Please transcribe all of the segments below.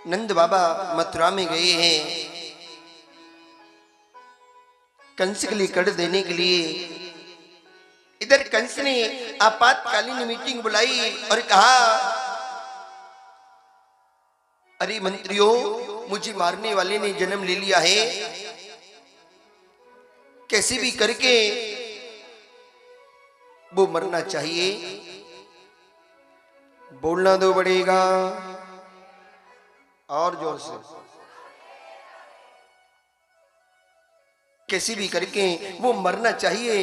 नंद बाबा मथुरा में गए हैं कंस के लिए कर देने के लिए। इधर कंस ने आपातकालीन मीटिंग बुलाई और कहा, अरे मंत्रियों, मुझे मारने वाले ने जन्म ले लिया है, कैसे भी करके वो मरना चाहिए, बोलना दो पड़ेगा और जोर से, कैसे भी करके वो मरना चाहिए।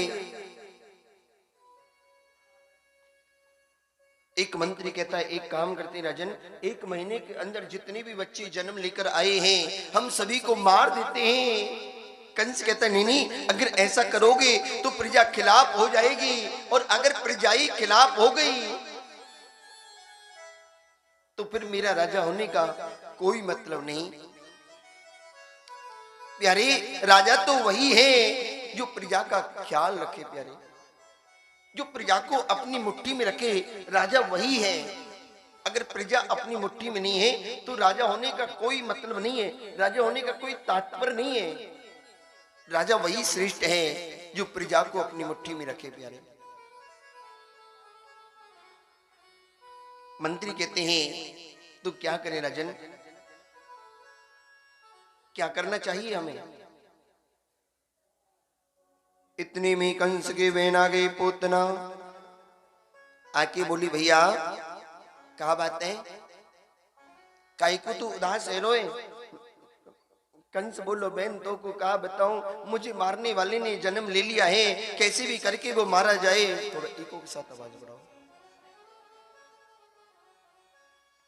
एक मंत्री कहता है, एक काम करते हैं राजन, 1 महीने के अंदर जितने भी बच्चे जन्म लेकर आए हैं हम सभी को मार देते हैं। कंस कहता है, नहीं नहीं, अगर ऐसा करोगे तो प्रजा खिलाफ हो जाएगी, और अगर प्रजा ही खिलाफ हो गई तो फिर मेरा राजा होने का कोई मतलब नहीं। प्यारे, राजा तो वही है जो प्रजा का ख्याल रखे, प्यारे, जो प्रजा को अपनी मुट्ठी में रखे, राजा वही है। अगर प्रजा अपनी मुट्ठी में नहीं है तो राजा होने का कोई मतलब नहीं है, राजा होने का कोई तात्पर्य नहीं है। राजा वही श्रेष्ठ है जो प्रजा को अपनी मुट्ठी में रखे। प्यारे, मंत्री कहते हैं, तो क्या करें राजन, क्या करना चाहिए हमें? इतने में कंस के बहन आ गई पोतना, आके बोली, भैया क्या बात है, काई को तू उदास है रोए? कंस बोलो, बहन तो को कहा बताऊं, मुझे मारने वाले ने जन्म ले लिया है, कैसे भी करके वो मारा जाए। थोड़ा इको के साथ आवाज बढ़ाओ।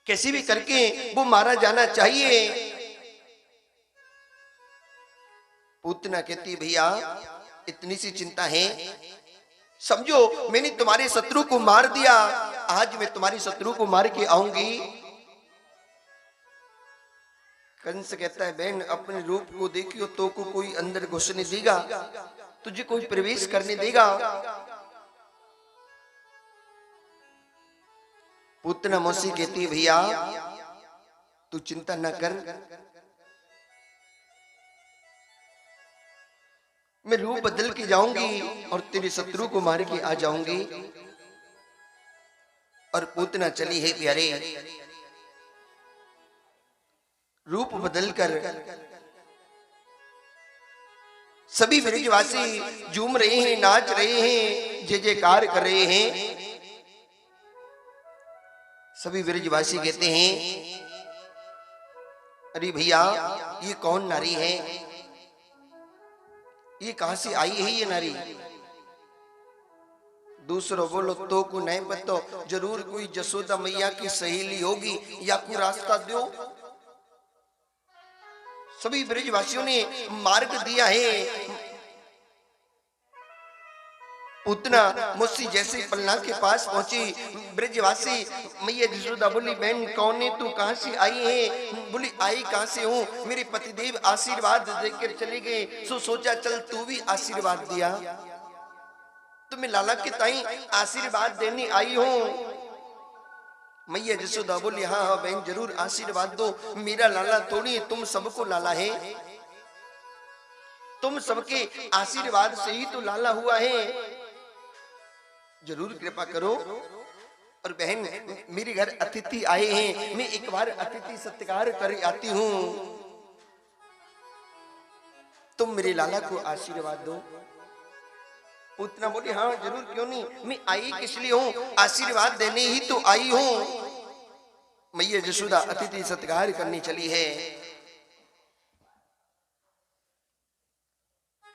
कैसे भी करके वो मारा जाना चाहिए। पूतना कहती, भैया इतनी सी चिंता है, समझो मैंने तुम्हारे शत्रु को मार दिया, आज मैं तुम्हारे शत्रु को मार के आऊंगी। कंस कहता है, बहन अपने रूप को देखियो तो को कोई अंदर घुसने देगा, तुझे कोई प्रवेश करने देगा? पूतना मौसी कहती, भैया तू चिंता न कर, मैं रूप बदल के जाऊंगी और तेरे शत्रु को मार के आ जाऊंगी। और पूतना चली है प्यारे, रूप बदलकर सभी ब्रजवासी झूम रहे हैं, नाच रहे हैं, जय जयकार कर रहे हैं। सभी ब्रजवासी कहते हैं, अरे भैया ये कौन नारी है, ये कहां से आई है ये नारी? दूसरों बोलो तो को नहीं पता, जरूर कोई जसोदा मैया की सहेली होगी या कोई रास्ता दो। सभी ब्रजवासियों ने मार्ग दिया है। पूतना मुस्सी जैसे पलना के पास पहुंची, ब्रजवासी मैया जसोदा बोली, बहन कौन है तू, कहां से आई है? बोली, आई कहां से हूं, मेरे पतिदेव आशीर्वाद देकर चले गए, सो सोचा चल तू भी आशीर्वाद दिया, तो मैं लाला के ताई आशीर्वाद देने आई हूं। मैया जसोदा बोली, हाँ हाँ बहन जरूर आशीर्वाद दो, मेरा लाला थोड़ी, तुम सबको लाला है, तुम सबके आशीर्वाद से ही तो लाला हुआ है, जरूर कृपा करो। और बहन मेरे घर अतिथि आए हैं, मैं एक बार अतिथि सत्कार कर आती हूं, तुम मेरे लाला को आशीर्वाद दो। पूतना बोली, हाँ जरूर, क्यों नहीं, मैं आई किस लिए हूं, आशीर्वाद देने ही तो आई हूं। मैया जसोदा अतिथि सत्कार करने चली है।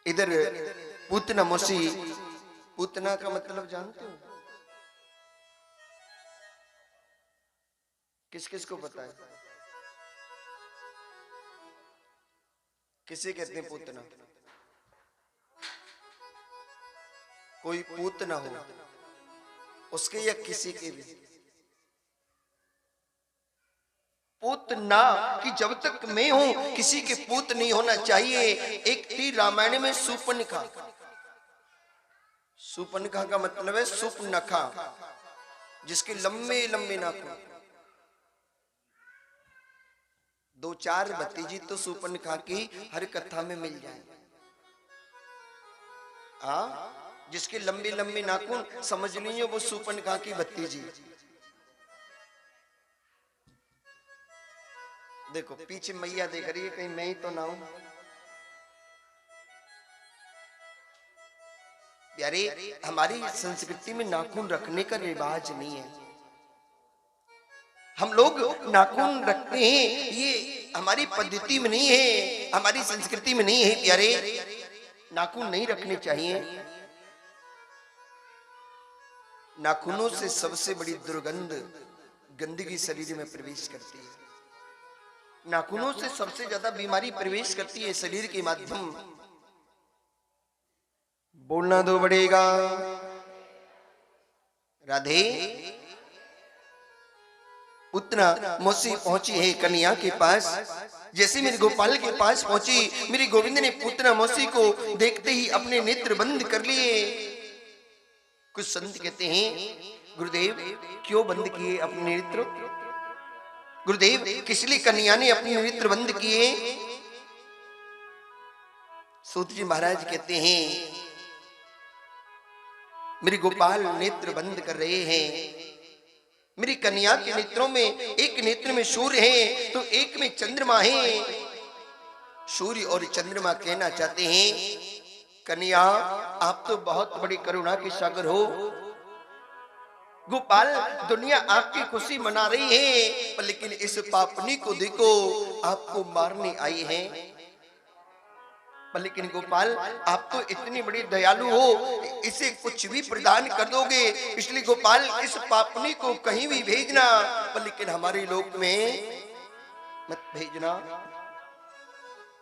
इधर पूतना मौसी, पूतना का मतलब जानते हो? किस किस को पता है? किसे कहते हैं पूतना? कोई पूत ना हो उसके या किसी के भी, पूत ना कि जब तक मैं हूं किसी के पूत नहीं होना चाहिए। एक थी रामायण में सुपनखा, सुपनखा का मतलब है सुपनखा, जिसके लंबे लंबे नाखून। दो चार भतीजी तो सुपन खा के हर कथा में मिल जाए। जिसके लंबे लंबे नाखून समझ नहीं हो वो सुपन खा की भतीजी। देखो पीछे मैया देख रही है, कहीं मैं ही तो ना हूं। प्यारे, हमारी संस्कृति में नाखून रखने का रिवाज नहीं है। हम लोग नाखून रखते हैं, ये हमारी पद्धति में नहीं है, हमारी संस्कृति में नहीं है। प्यारे, नाखून नहीं रखने चाहिए। नाखूनों से सबसे बड़ी दुर्गंध, गंदगी शरीर में प्रवेश करती है। नाखूनों से सबसे ज्यादा बीमारी प्रवेश करती है शरीर के माध्यम। बोलना दो बढ़ेगा। राधे, पुतना मौसी पहुंची है कन्या के पास। जैसे मेरे गोपाल के पास पहुंची, मेरे गोविंद ने पुतना मौसी को देखते ही अपने नेत्र बंद कर लिए। कुछ संत कहते हैं, गुरुदेव क्यों बंद किए अपने नेत्र? गुरुदेव किस लिए कन्या ने अपने नेत्र बंद किए? सूत जी महाराज कहते हैं, मेरे गोपाल नेत्र बंद कर रहे हैं। मेरी कन्या के नेत्रों में, एक नेत्र में सूर्य है तो एक में चंद्रमा है। सूर्य और चंद्रमा कहना चाहते हैं, कन्या आप तो बहुत बड़ी करुणा के सागर हो। गोपाल, दुनिया आपकी खुशी मना रही है, पर लेकिन इस पापनी को देखो, आपको मारने आई है। पर लेकिन गोपाल, आप तो इतनी बड़ी दयालु हो, इसे कुछ भी प्रदान कर दोगे, इसलिए गोपाल इस पापनी को कहीं भी भेजना, पर लेकिन हमारे लोक में मत भेजना।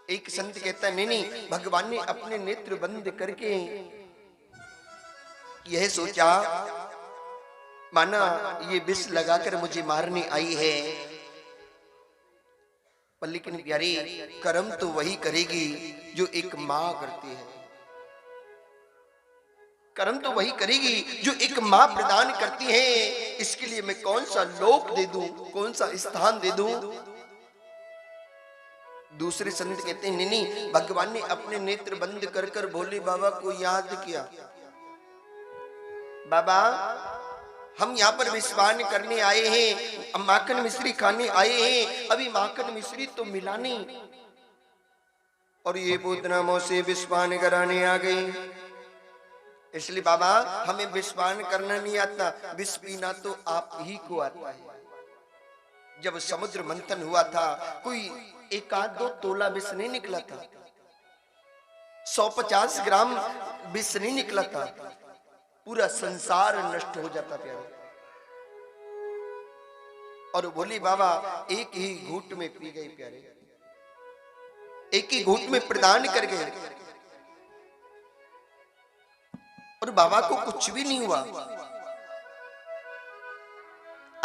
एक संत कहता है, नहीं, भगवान ने अपने नेत्र बंद करके यह सोचा, माना ये विष लगाकर मुझे मारने आई है, पर लेकिन प्यारी, कर्म तो वही करेगी जो एक मां करती है। कर्म तो वही करेगी जो एक मां प्रदान करती है। इसके लिए मैं कौन सा लोक दे दूं, कौन सा स्थान दे दूं? दूसरे संत कहते हैं, नहीं, भगवान ने अपने नेत्र बंद कर कर भोले बाबा को याद किया। बाबा, हम यहाँ पर विश्वान करने आए हैं, माखन मिश्री खाने आए हैं, अभी माखन मिश्री तो मिला नहीं, और ये पूतना मौसी विश्वान कराने आ गई। इसलिए बाबा, हमें विश्वान करना नहीं आता, विष पीना तो आप ही को आता है। जब समुद्र मंथन हुआ था, कोई एक आध दो तोला विष नहीं निकला था, 150 ग्राम विष नहीं निकला था, पूरा संसार नष्ट हो जाता प्यारे। और बोली बाबा एक ही घूंट में पी गए प्यारे, एक ही घूंट में प्रदान कर गए, और बाबा को कुछ भी नहीं हुआ।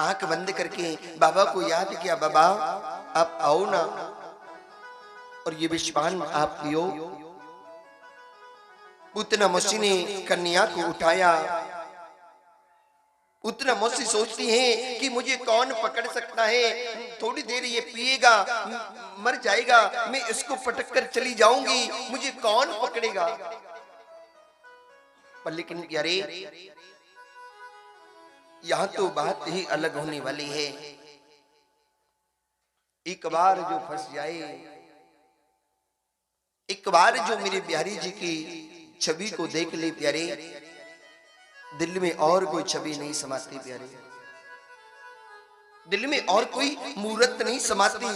आंख बंद करके बाबा को याद किया, बाबा आप आओ ना, और ये विश्वान आप पियो। पूतना मौसी ने कन्या को उठाया। पूतना मौसी सोचती है कि मुझे कौन पकड़ सकता है, थोड़ी देर ये पिएगा, मर जाएगा, मैं इसको पटक कर चली जाऊंगी, मुझे कौन पकड़ेगा। पर लेकिन यारे, यहां तो बात ही अलग होने वाली है। एक बार जो फंस जाए, एक बार जो मेरे बिहारी जी की छवि को देख ले प्यारे, दिल में और कोई छवि नहीं समाती प्यारे, दिल में और कोई मूर्त नहीं समाती।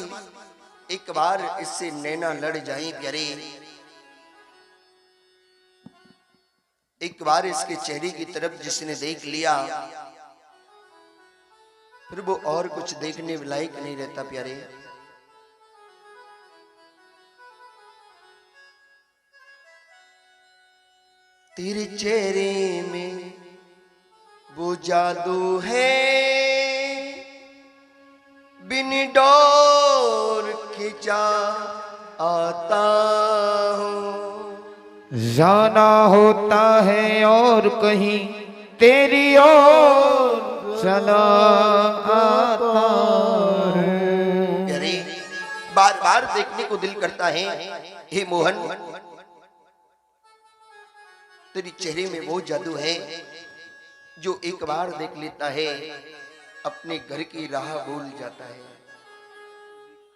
एक बार इससे नैना लड़ जाए प्यारे, एक बार इसके चेहरे की तरफ जिसने देख लिया, फिर वो और कुछ देखने लायक नहीं रहता प्यारे। तेरे चेहरे में वो जादू है, बिन डोर खिंचा आता हूँ। जाना होता है और कहीं तेरी ओर चला आता हूँ। बार देखने को दिल करता है। हे मोहन, तेरी चेहरे में वो जादू है जो एक बार देख लेता है अपने घर की राह भूल जाता है।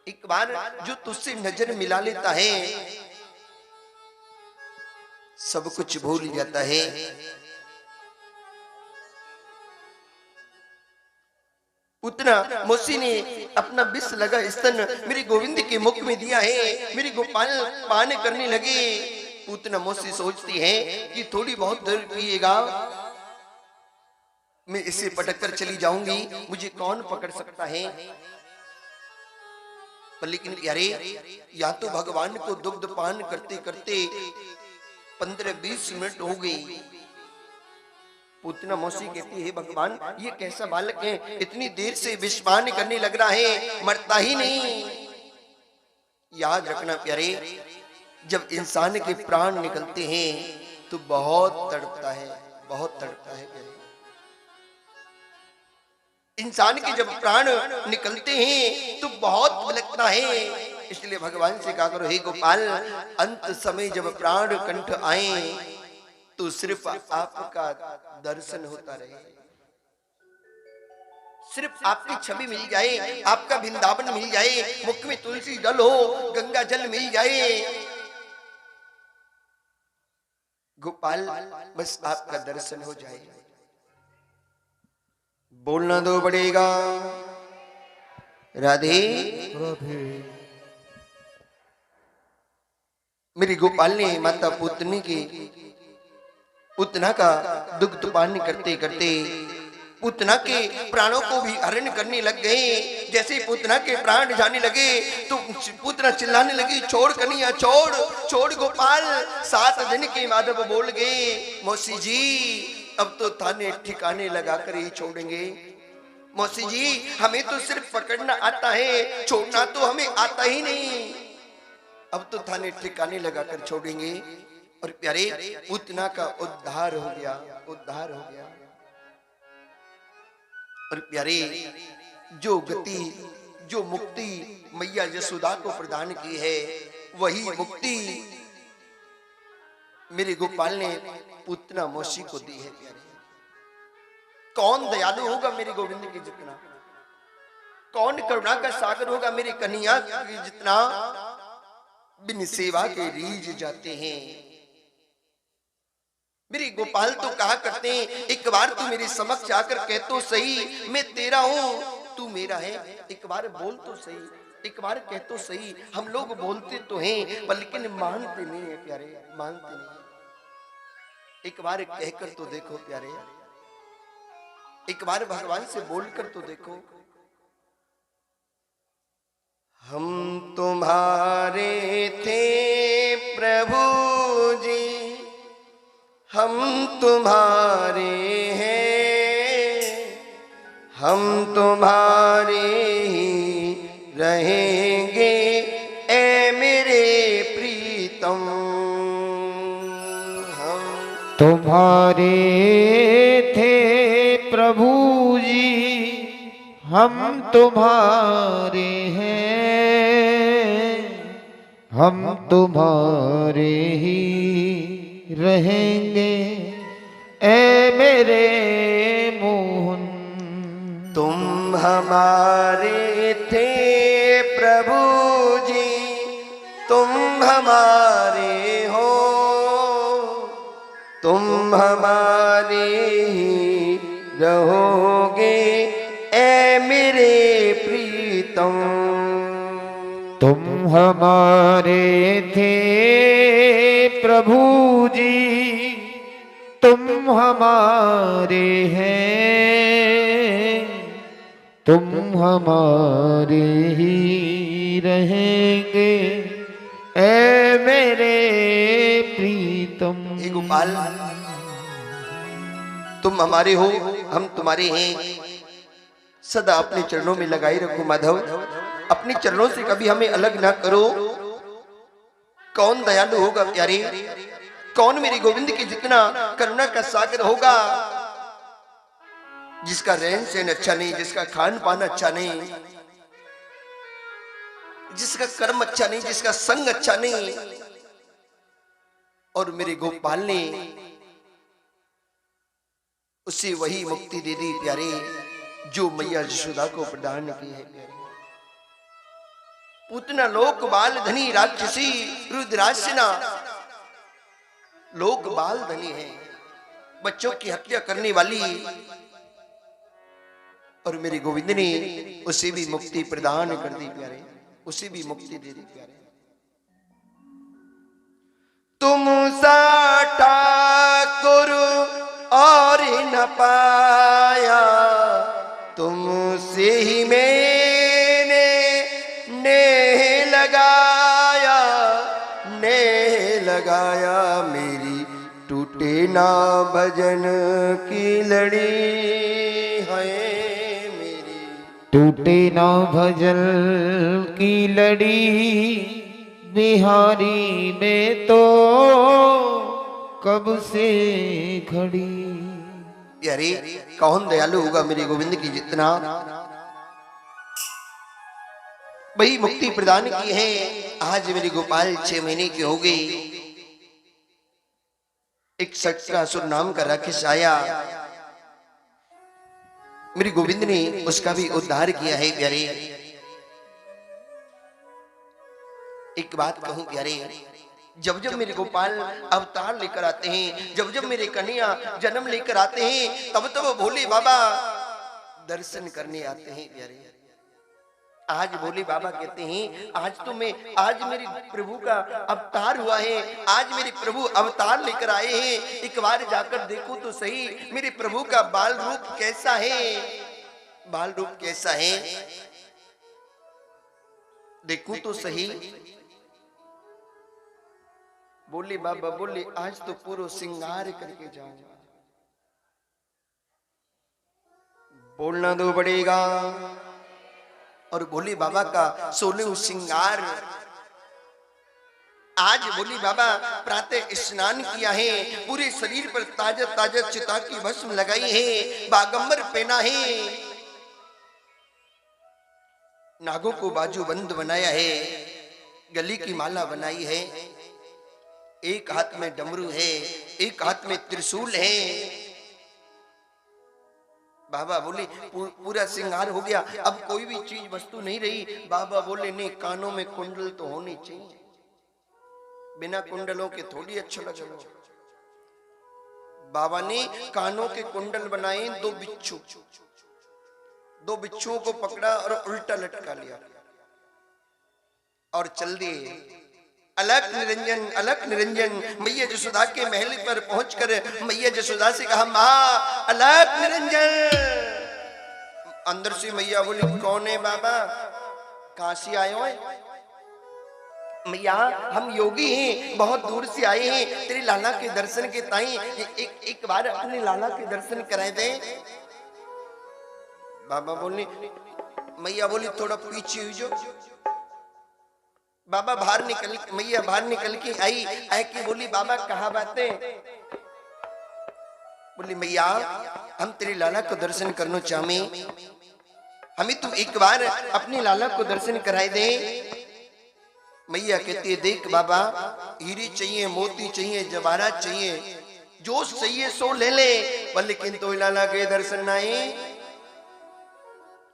एक बार जो तुझसे नजर मिला लेता है सब कुछ भूल जाता है। उतना मौसी ने अपना विष लगा स्तन मेरे गोविंद के मुख में दिया है। मेरी गोपाल पान करने लगे। उतना मौसी सोचती है कि थोड़ी बहुत देर पिएगा, मैं इसे पटक कर चली जाऊंगी, मुझे कौन पकड़ सकता है। पर लेकिन यारे, या तो भगवान को दुग्ध पान करते करते 15-20 मिनट हो गई। पूतना मौसी कहती है, भगवान ये कैसा बालक है, इतनी देर से विषपान करने लग रहा है, मरता ही नहीं। याद रखना प्यारे, जब इंसान के प्राण निकलते हैं तो बहुत तड़पता है, बहुत तड़पता है प्यारे। इंसान के जब प्राण निकलते हैं तो बहुत लगता है। इसलिए भगवान से कहा करो, हे गोपाल, अंत समय जब प्राण कंठ आए तो सिर्फ आपका दर्शन होता रहे, सिर्फ आपकी छवि मिल जाए, आपका वृंदावन मिल जाए, मुख में तुलसी जल हो, गंगा जल मिल जाए। गोपाल, बस आपका दर्शन हो जाए। बोलना दो पड़ेगा, राधे राधे। मेरी गोपाल ने माता पूतनी की पूतना का दुग्ध पान करते करते पूतना के प्राणों को भी हरण करने लग गए। जैसे पूतना के प्राण जाने लगे तो पूतना चिल्लाने लगी, छोड़ कन्हैया छोड़, छोड़ गोपाल। 7 दिन के माधव बोल गए, मौसी जी अब तो थाने ठिकाने लगाकर ही छोड़ेंगे। मौसी जी हमें तो सिर्फ पकड़ना आता है, छोड़ना तो हमें आता ही नहीं। अब तो थाने ठिकाने लगाकर छोड़ेंगे। और प्यारे, पूतना का उद्धार हो गया, उद्धार हो गया। और प्यारे, जो गति, जो मुक्ति मैया यशोदा को प्रदान की है, वही मुक्ति मेरे गोपाल ने पूतना मौसी को दी है। प्यारे, कौन दयालु होगा मेरे गोविंद के जितना, कौन करुणा का सागर होगा मेरे कन्हैया के जितना। बिन सेवा के रीझ जाते हैं। मेरे गोपाल तो कहा करते हैं, एक बार तू मेरे समक्ष आकर कह तो सही, मैं तेरा हूं तू मेरा है। एक बार बोल तो सही, एक बार कह तो सही। हम लोग बोलते तो हैं पर लेकिन मानते नहीं है प्यारे, मानते नहीं। एक बार कहकर तो देखो प्यारे, एक बार भगवान से बोलकर तो देखो, हम तुम्हारे थे प्रभु जी, हम तुम्हारे हैं, हम तुम्हारे ही रहेंगे ए मेरे प्रीतम। हम तुम्हारे थे प्रभु जी, हम तुम्हारे हैं, हम तुम्हारे ही रहेंगे ए मेरे मोहन। तुम हमारे थे प्रभु जी, तुम हमारे हो, तुम हमारे ही रहोगे ए मेरे प्रीतम। तुम हमारे थे प्रभु जी, तुम हमारे हैं, तुम हमारे ही रहेंगे ए मेरे प्रीतम। हे गोपाल, तुम हमारे हो, हम तुम्हारे हैं। सदा अपने चरणों में लगाए रखो माधव, अपने चरणों से कभी हमें अलग ना करो। कौन दयालु होगा प्यारे, कौन मेरे गोविंद के जितना करुणा का सागर होगा, जिसका रहन सहन अच्छा नहीं, जिसका खान पान अच्छा नहीं। जिसका कर्म अच्छा नहीं, जिसका संग अच्छा नहीं, और मेरे गोपाल ने उसे वही मुक्ति दे दी प्यारे, जो मैया यशोदा को प्रदान की है प्यारे। पूतना लोक बाल धनी राक्षसी रुद्रासना लोक बाल धनी है, बच्चों की हत्या करने वाली, और मेरे गोविंद ने उसे भी मुक्ति प्रदान कर दी प्यारे, उसे भी मुक्ति दे दी प्यारे। तुम सा ठाकुर और न पाया, तुमसे ही मैंने नेह लगाया, नेह लगाया, मेरी टूटे ना भजन की लड़ी है, मेरी टूटे ना भजन की लड़ी, बिहारी में तो कब से खड़ी। यारे कौन दयालु होगा मेरे गोविंद की जितना, वही मुक्ति प्रदान की है। आज मेरे गोपाल 6 महीने के हो गए। एक सटकासुर नाम का राक्षस आया, मेरे गोविंद ने उसका भी उद्धार किया है प्यारे। एक बात कहूं प्यारे, जब जब मेरे गोपाल अवतार लेकर आते हैं, जब जब मेरे कन्हैया जन्म लेकर आते हैं, तब तब भोले बाबा दर्शन करने आते हैं प्यारे। आज भोले बाबा कहते हैं आज मेरे प्रभु का अवतार हुआ है, आज मेरे प्रभु अवतार लेकर आए हैं, एक बार जाकर देखो तो सही मेरे प्रभु का बाल रूप कैसा है, बाल रूप कैसा है, देखो तो सही। बोले बाबा, बोले आज तो पूरा श्रृंगार करके जाऊंगा, बोलना तो पड़ेगा। और भोले बाबा का 16 श्रृंगार, आज भोले बाबा प्रातः स्नान किया है, पूरे शरीर पर ताजा ताजा चिता की भस्म लगाई है, बागंबर पहना है, नागों को बाजूबंद बनाया है, गली की माला बनाई है, एक हाथ में डमरू है, एक हाथ में त्रिशूल है। बाबा बोले पूरा श्रृंगार हो गया, अब कोई भी चीज वस्तु नहीं रही। बाबा बोले नहीं, कानों में कुंडल तो होने चाहिए, बिना कुंडलों के थोड़ी अच्छा लगेगा। बाबा ने कानों के कुंडल बनाए, 2 बिच्छू, 2 बिच्छुओं को पकड़ा और उल्टा लटका लिया और चल दिए। अलख निरंजन, अलख निरंजन, मैया यशोदा के महल पर पहुंचकर मैया यशोदा से कहा, माँ अलख निरंजन। अंदर से मैया बोली, कौन है बाबा, कहां से आए हो? मैया हम योगी हैं, बहुत दूर से आए हैं, तेरे लाला के दर्शन के ताई एक बार अपने लाला के दर्शन कराए दे। बाबा बोले, मैया बोली थोड़ा पीछे हुई जो। बाबा बाहर निकल, मैया बाहर निकल के आई कि बोली, बाबा कहाँ बातें? बोली, मैया हम तेरे लाला को दर्शन करना चाहते, हमें तू एक बार अपने लाला को दर्शन कराए दे। मैया कहती है, देख बाबा, हीरे चाहिए, मोती चाहिए, जवाहरात चाहिए, जो चाहिए सो ले ले, पर लेकिन तो लाला के दर्शन नहीं,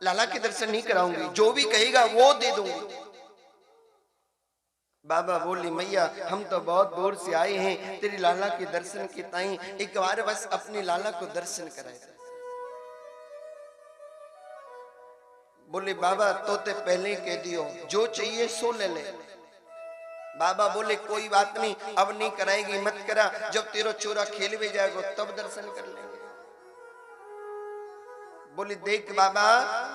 लाला के दर्शन नहीं कराऊंगी, जो भी कहेगा वो दे दूंगी। बाबा बोली, मैया हम तो बहुत दूर से आए हैं तेरी लाला के दर्शन के ताई, एक बार बस अपने लाला को दर्शन कराए। बोले, बाबा तो ते पहले कह दियो, जो चाहिए सो ले ले। बाबा बोले, कोई बात नहीं, अब नहीं कराएगी, मत करा, जब तेरा चोरा खेल में जाएगा तब दर्शन कर लेंगे। बोले, देख बाबा,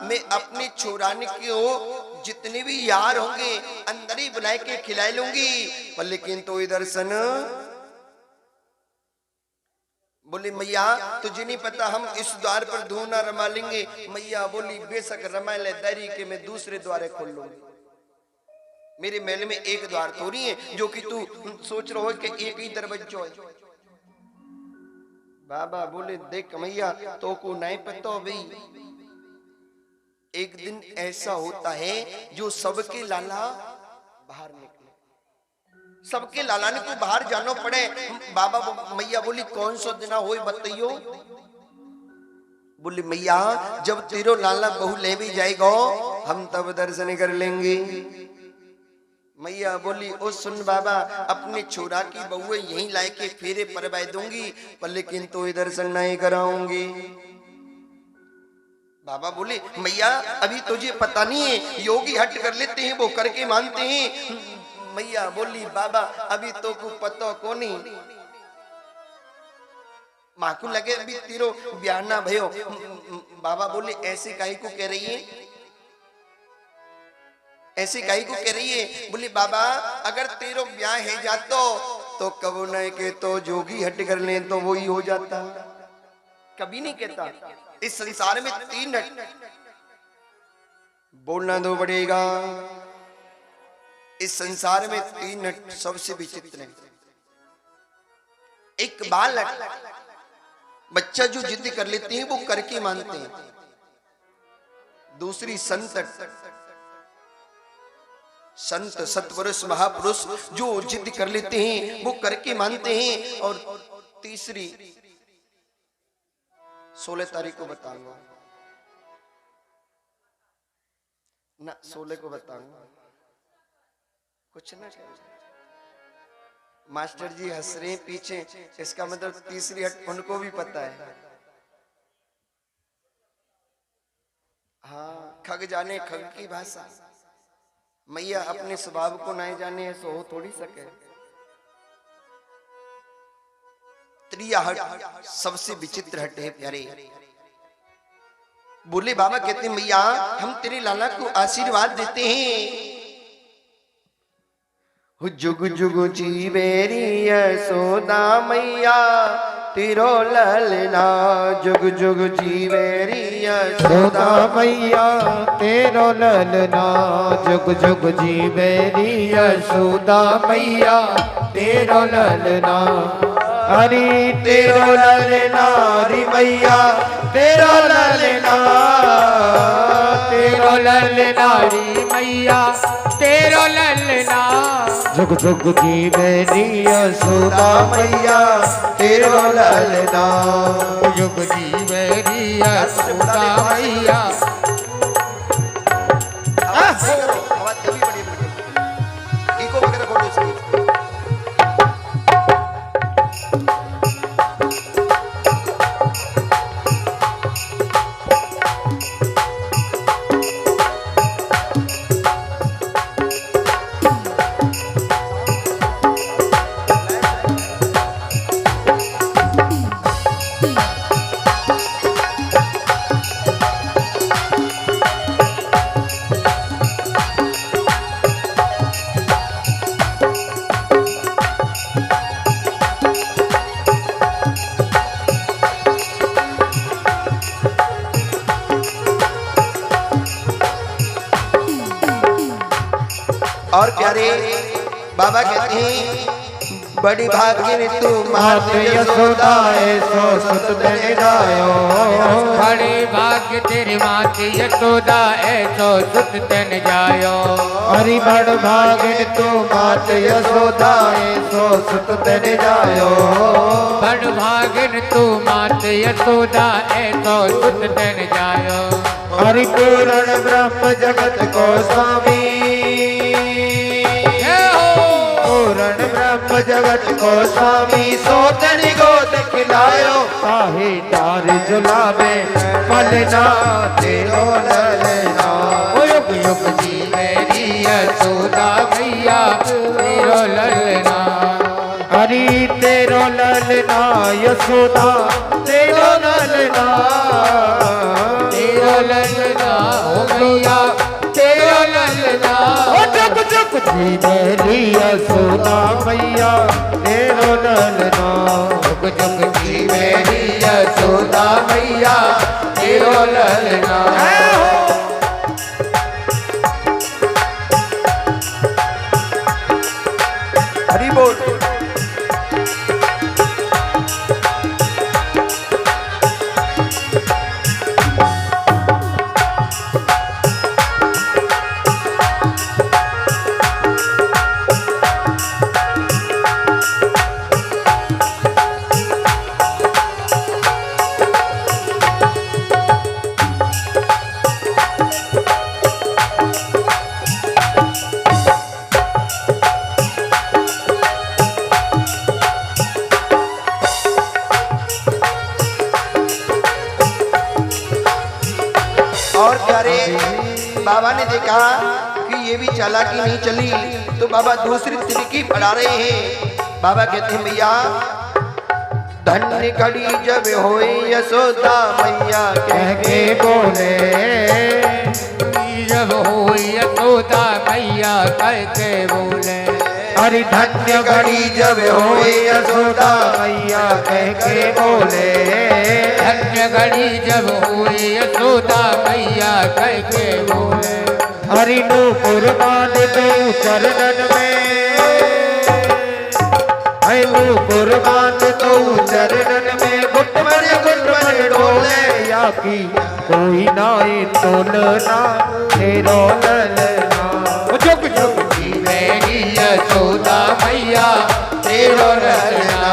मैं अपने छोराने की हो, जितने भी यार होंगे अंदर ही बुला के खिला लूंगी, पर लेकिन तो दर्शन। बोले, मैया तुझे नहीं पता हम इस द्वार पर धूना रमा लेंगे। मैया बोली, बेशक रमा ले, दरी के मैं दूसरे द्वारे खोल लूंगी, मेरे महल में एक द्वार थोड़ी है जो कि तू सोच रहा हो कि एक ही दरवाजा है। बाबा बोले, देख मैया तो को नहीं पता भाई, एक दिन ऐसा होता है जो सबके लाला बाहर निकले, सबके लालाने को बाहर जाना पड़े। बाबा मैया बोली कौन सा दिन हो बताइयो। बोली मैया जब तेरो लाला बहू ले भी जाएगा हम तब दर्शन कर लेंगे। मैया बोली ओ सुन बाबा, अपने छोरा की बहू यहीं लाए के फेरे परवाए दूंगी, पर लेकिन तो दर्शन नहीं कराऊंगी। बाबा बोले मैया अभी तुझे पता नहीं है, योगी हट कर लेते हैं वो करके मानते हैं। मैया बोली बाबा अभी तो को पता को नहीं, माँ को लगे अभी तेरो ब्याह ना भयो। बाबा बोले ऐसे काहे को कह रही है, ऐसे काहे को कह रही है। बोले बाबा अगर तेरो ब्याह है जातो तो कबो नहीं के तो जोगी हट कर ले तो वो ही हो जाता, कभी नहीं कहता। इस संसार में 3 हट बोलना दो पड़ेगा। इस संसार में 3 हट सबसे विचित्र है। एक बालक बच्चा जो जिद कर लेते हैं वो करके मानते हैं। दूसरी संत सत्पुरुष महापुरुष जो जिद कर लेते हैं वो करके मानते हैं। और तीसरी 16 तारीख को बताऊंगा ना, 16 को बताऊंगा कुछ ना। मास्टर जी हंस रहे पीछे, इसका मतलब तीसरी हट उनको भी पता है। हाँ खग जाने खग की भाषा, मैया अपने स्वभाव को नहीं जाने ऐसा हो थोड़ी सके। त्रिया हट सबसे विचित्र हट है प्यारे। बोले बाबा कहते मैया हम तेरे लाला को आशीर्वाद देते हैं। जुग जुग जीवेरी यशोदा मैया तेरो ललना, जुग जुग जीवेरी यशोदा मैया तेरो ललना, जुग जुग जीवेरी यशोदा मैया तेरो ललना। हरि तेरो ललना री मैया तेरो ललना, तेरो ललना री मैया तेरो ललना। जुग जुग जीवेरी यशोदा मैया तेरो ललना, जुग जीवेरी यशोदा मैया। और प्यारे बाबा कहते हैं बड़ी भाग्य तू मात यशोदा ऐसो सुत तन जायो। बड़ी भाग्य तेरी मात यशोदा ऐसो सुत तन जायो। हरि बड़ भाग्य तू मात यशोदा ऐसो सुत तन जायो। बड़ भाग्य तू मात यशोदा ऐसो सुत तन जायो। हरि पूर्ण ब्रह्म जगत को स्वामी, पूर्ण ब्रह्म जगत को स्वामी सोतरी गोद खिलायो। साहे तार जुलावे पलना तेरो ललना, युग युग जीवेरी यशोदा मैया तेरो ललना। हरि तेरो ललना यशोदा तेरो ललना, तेरो ललना मैया तेरो ललना। जुग जुग जीवेरी यशोदा मैया तेरो ललना, जुग जुग जीवेरी यशोदा मैया तेरो ललना। हरि बोल। बाबा ने देखा कि ये भी चालाकी नहीं चली तो बाबा दूसरी तरीके पढ़ा रहे हैं। बाबा कहते हैं मैया धन्य घड़ी जब होए यशोदा मैया कह के बोले, जब हो यशोदा मैया कह के बोले, अरे धन्य घड़ी जब होए यशोदा मैया कह के बोले, धन्य घड़ी जब हुई यशोदा मैया कह के बोले, हरि नूपुर बांध दो चरणन में, हरि नूपुर बांध दो चरणन में, गुटमर डोले या की कोई नाई तोलना तेरो ललना, जुग जुग की मेरी यशोदा मैया तेरो ललना,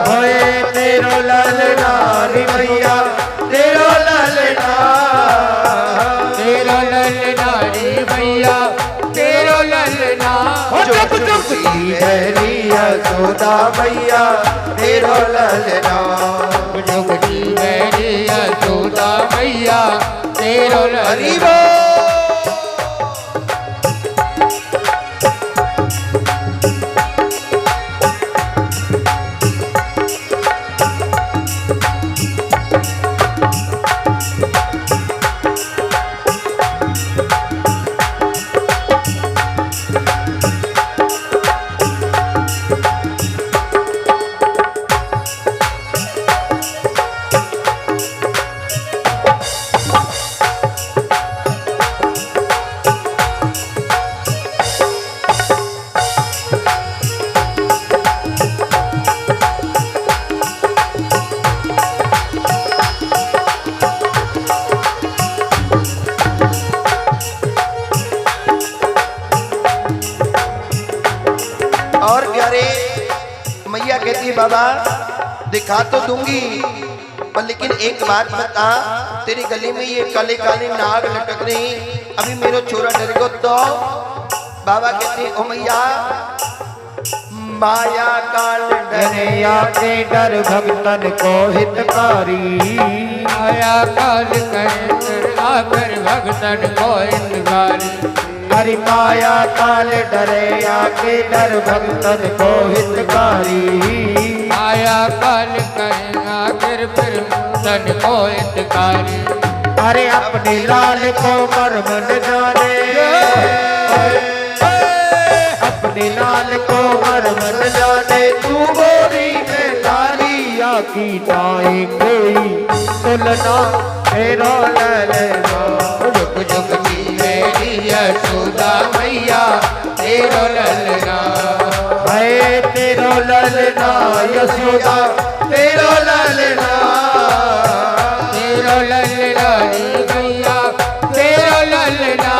होए तेरो ललना रे मैया तेरो ललना, तेरो ललना रे मैया तेरो ललना, जुग जुग की मेरी यशोदा मैया तेरो ललना, जुग की मेरी यशोदा मैया तेरो हरि ललना। और क्या रे मैया कहती है बाबा दिखा तो दूंगी पर लेकिन एक बात बता, तेरी गली में ये काले काले नाग लटक रही, अभी मेरा छोरा डर गो तो। बाबा कहते हैं ओ मैया माया काल डरिया के डर भक्तन को हितकारी, आया काल कर आकर भगतन को हितकारी, हरि माया काल डरिया के डर भक्तन को हितकारी, आया काल कर आकर फिर भगतन को हितकारी, अरे अपने लाल को मर्म न जाने, अपने लाल को मर्म न जाने, तू गोरी में लालिया की नाई कोई तुलना तेरा ललना, जुग जुग की मेरी यशोदा मैया तेरो ललना, है तेरो ललना यशोदा तेरो ललना, तेरो ललना रे मैया तेरो ललना,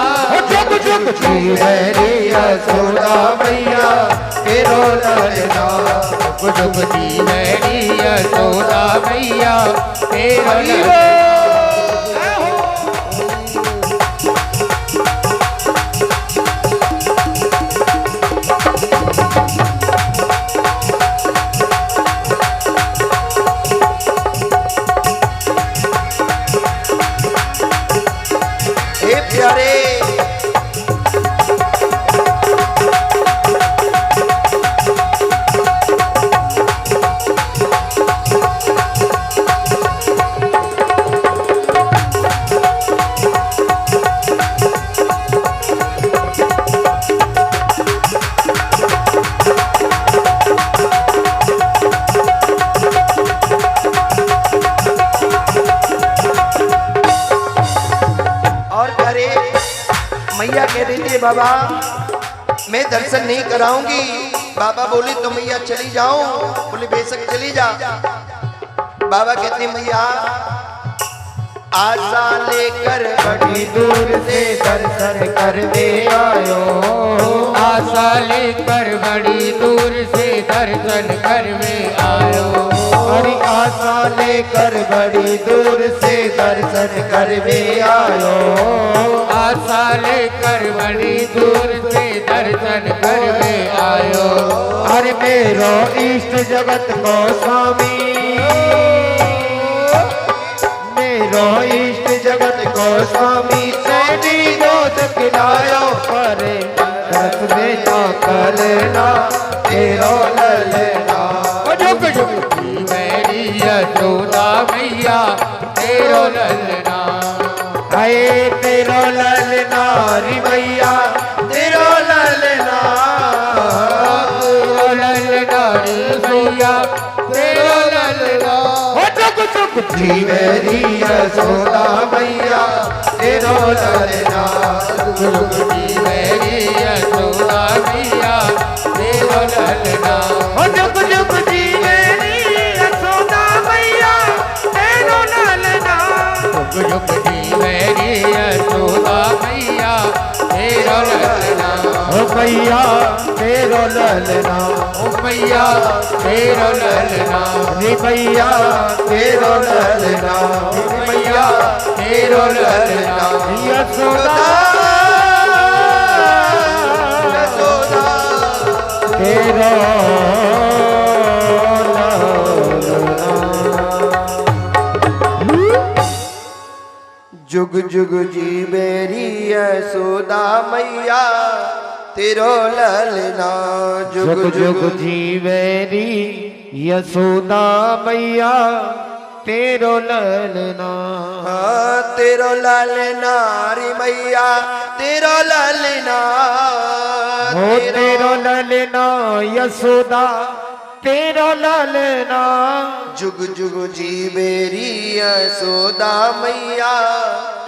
जुग जुग की मेरी यशोदा मैया तेरो ललना, जुग जुग की मेरी यशोदा मैया तेरो हरि ललना। हे प्यारे मैया कह रही थी बाबा मैं दर्शन नहीं कराऊंगी, बाबा बोले तो मैया चली जाऊं, बोले बेशक चली जा। बाबा कहते मैया आशा लेकर बड़ी दूर से दर्शन करने आयो, आशा लेकर बड़ी दूर से दर्शन करने आयो, बड़ी आशा लेकर बड़ी दूर से दर्शन करने आयो, आशा लेकर बड़ी दूर से दर्शन करने आयो, अरे मेरो इष्ट जगत को स्वामी, मेरो इष्ट जगत को स्वामी तेरी जोत खिलायो परे रस बेटा करना तेरो ललना जुग जुग जी मेरी यशोदा मैया तेरो ललना हाय तेरो ललना री मैया तेरो ललना तेरो ललना री मैया तेरो ललना हो जुग जुग जी मेरी यशोदा मैया तेरो ललना जुग जी मेरी यशोदा मैया तेरो ललना हो जुग जुग जी मेरी यशोदा मैया तेरो ललना जुग जुग जी मेरी यशोदा मैया तेरो ललना ओ मैया तेरो ललना ओ मैया तेरो ललना रे मैया तेरो ललना मैया तेरो ललना यशोदा यशोदा तेरो जुग जुग जी मेरी यशोदा मैया तेरो ललना जुग जुग जी मेरी यशोदा मैया तेरो ललना तेरो ललना रे मैया तेरो ललना हो तेरो ललना यशोदा तेरो ललना जुग जुग जी मेरी यशोदा मैया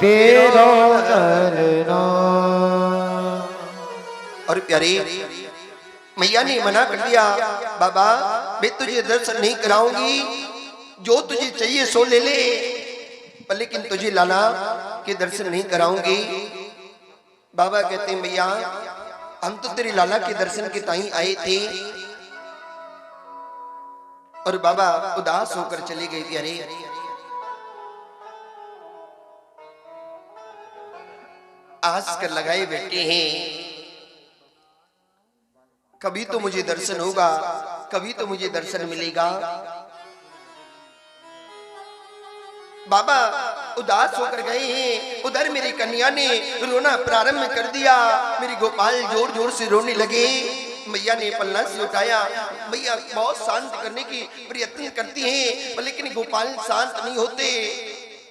तेरो ललना और प्यारे मैया ने मना कर दिया, बाबा मैं तुझे दर्शन नहीं कराऊंगी, जो तुझे चाहिए सो ले ले, पर लेकिन तुझे लाला के दर्शन नहीं कराऊंगी। बाबा कहते मैया हम तो तेरे लाला के दर्शन के ताई आए थे। और बाबा उदास होकर चली गई थी। अरे आस कर लगाए बैठे हैं, कभी तो मुझे दर्शन होगा, कभी तो मुझे दर्शन मिलेगा। बाबा उदास होकर गए हैं। उधर मेरी कन्या ने रोना प्रारंभ कर दिया। मेरी गोपाल जोर जोर से रोने लगे। मैया ने पल्ला से उठाया। मैया बहुत शांत करने की प्रयत्न करती हैं, लेकिन गोपाल शांत नहीं होते।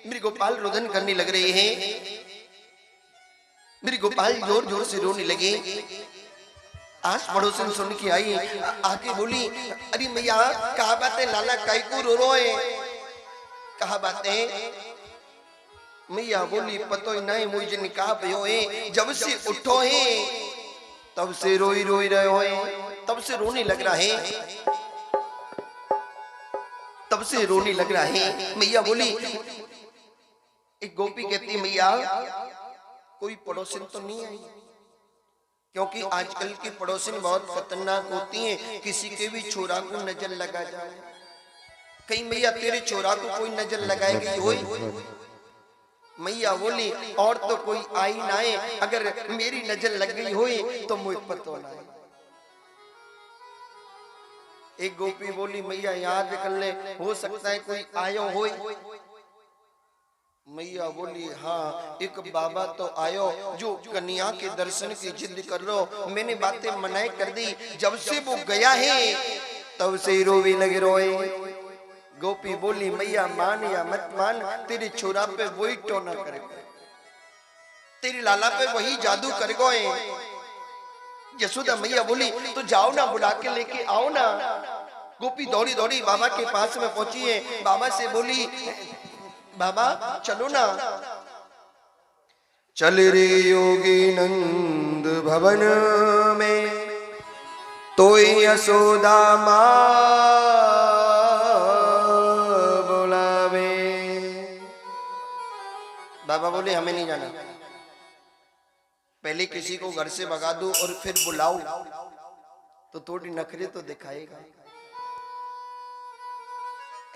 मेरी गोपाल रोदन करने लग रहे हैं। मेरी गोपाल जोर जोर से रोने लगे। आस पड़ोसन सुन के आई, आके बोली, अरे मैया कहा बातें, लाला काई को रो रोए, कहा बातें। मैया बोली पतो ही नहीं, मुझे निकाह भयो है, जब से उठो है तब से रोई रोई रहे हो, तब से रोने लग रहा है, तब से रोने लग रहा है। मैया बोली, एक गोपी कहती मैया कोई पड़ोसन तो नहीं आई, क्योंकि आजकल की पड़ोसन बहुत खतरनाक होती हैं, किसी के भी छोरा को नजर लगा जाए। कहीं मैया तेरे छोरा को कोई नजर लगाएगी होई। मैया बोली और तो कोई आई ना है, अगर मेरी नजर लग गई होई तो मुझ पतो ना है। एक गोपी बोली मैया याद कर ले, हो सकता है कोई आयो होई। मैया बोली हाँ, एक बाबा तो आयो जो कन्या के दर्शन की जिद कर रो। मैंने बातें मनाई कर दी, जब से वो गया है तब से रोवी लगे रोए। गोपी बोली मैया मान या मत मान, तेरे छोरा पे वही टोना करे, तेरी लाला पे वही जादू कर गए। यशोदा मैया बोली तो जाओ ना, बुला के लेके आओ ना। गोपी दौड़ी दौड़ी बाबा के पास में पहुंची है। बाबा से बोली बाबा चलो ना। चल रे योगी नंद भवन में, तो यशोदा माँ बुलावे। बाबा बोले हमें नहीं जाना, पहले किसी को घर से भगा दो और फिर बुलाओ तो थोड़ी नखरे तो दिखाएगा,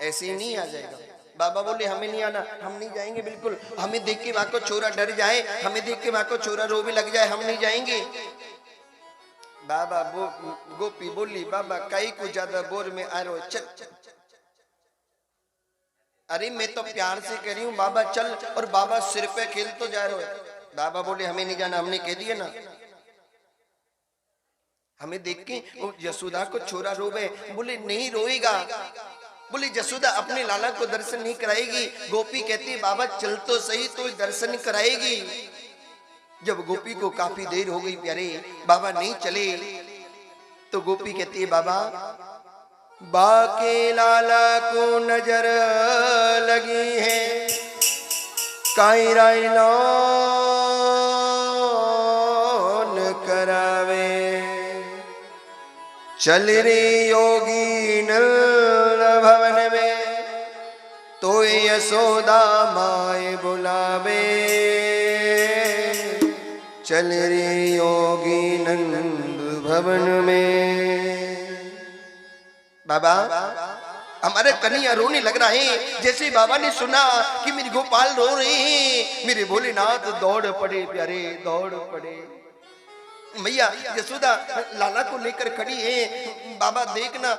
ऐसे ही नहीं आ जाएगा। बाबा बोले हमें नहीं आना, हम नहीं जाएंगे बिल्कुल। हमें देख के वहां को छोरा डर जाए, हमें देख के वहां को छोरा रो भी लग जाए, हम नहीं जाएंगे। बाबा गोपी बोली बाबा कई को ज्यादा बोर में आ रहे हो, चल अरे मैं तो प्यार से कह रही हूँ बाबा चल, और बाबा सिर पे खेल तो जा रहे हो। बाबा बोले हमें नहीं जाना, हमने कह दिया ना। हमें देख के वो यशोदा को छोरा रोवे, बोले नहीं रोएगा। बोले यशोदा अपने लाला को दर्शन नहीं कराएगी। गोपी कहती है बाबा चल तो सही, तो दर्शन कराएगी। जब गोपी को काफी देर हो गई प्यारे, बाबा नहीं चले, तो गोपी कहती है बाबा बाके लाला को नजर लगी है, काई रायनौन करावे, चल रे योगी नल भवन में, तो यशोदा माए बुलावे, चल रे योगी नंद भवन में। बाबा हमारे कन्हैया रोने लग रहा है। जैसे बाबा ने सुना कि मेरे गोपाल रो रहे हैं, मेरे भोलेनाथ दौड़ पड़े प्यारे, दौड़ पड़े। मैया यशोदा लाला को लेकर खड़ी है। बाबा देखना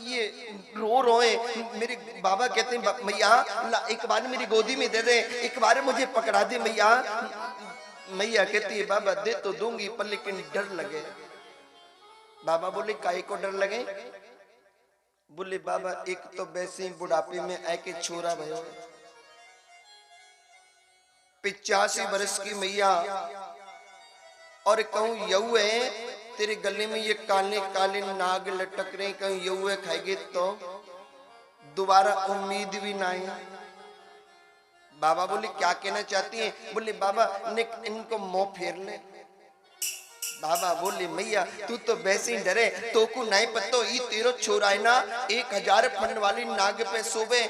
ये रो रोए। मेरे बाबा कहते हैं मैया एक बार मेरी गोदी में दे दे, एक बार मुझे पकड़ा दे मैया। मैया कहती है बाबा दे तो दूंगी पर लेकिन डर लगे। बाबा बोले काहे को डर लगे? बोले बाबा एक तो वैसे ही बुढ़ापे में आके छोरा भयो, 85 वर्ष की मैया, और कहूं यऊ है तेरे गले में ये काले काले नाग लटक रहे, कहूं यऊ है खाएगे तो दोबारा उम्मीद भी ना है। बाबा बोले क्या कहना चाहती है? बोले बाबा इनको मुंह फेर ले। बाबा बोले मैया तू तो वैसे ही डरे, तो को नहीं पतो ये तेरो छोरा है ना 1000 फन वाली नाग पे सोवे।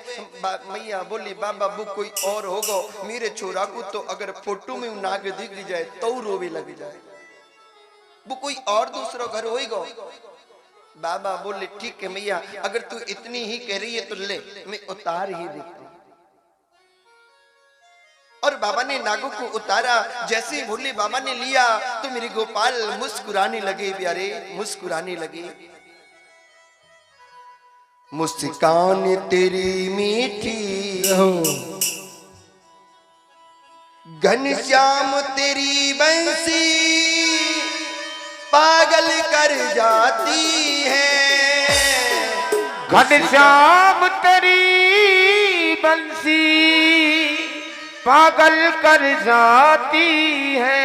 मैया बोली बाबा वो कोई और होगो, मेरे छोरा को तो अगर फोटो में नाग दिख जाए तो रोवे लग जाए, वो कोई और दूसरा घर होएगो। बाबा बोले ठीक है मैया, अगर तू इतनी ही कह रही है तो ले मैं उतार ही देती। और बाबा ने नागों को उतारा। जैसे भोले बाबा ने लिया तो मेरे गोपाल मुस्कुराने लगे प्यारे, मुस्कुराने लगे। मुस्कान तेरी मीठी घनश्याम तेरी बंसी पागल कर जाती है। घनश्याम तेरी बंसी पागल कर जाती है।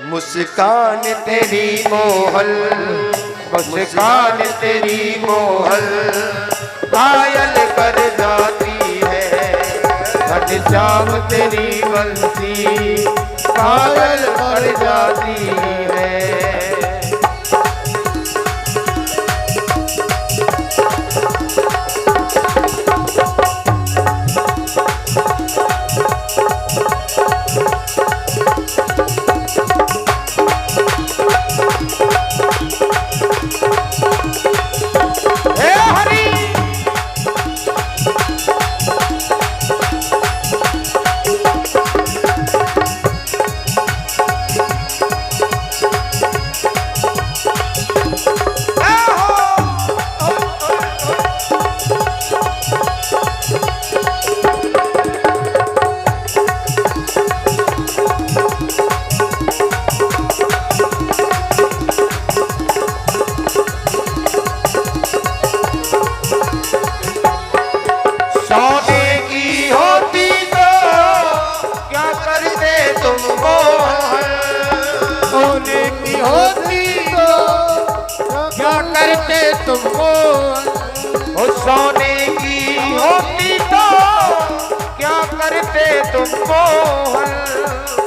मुस्कान तेरी मोहल, मुस्कान तेरी मोहल घायल कर जाती है। घनश्याम तेरी बंसी पागल कर जाती है। तुमको सोने की होती तो क्या करते तुमको?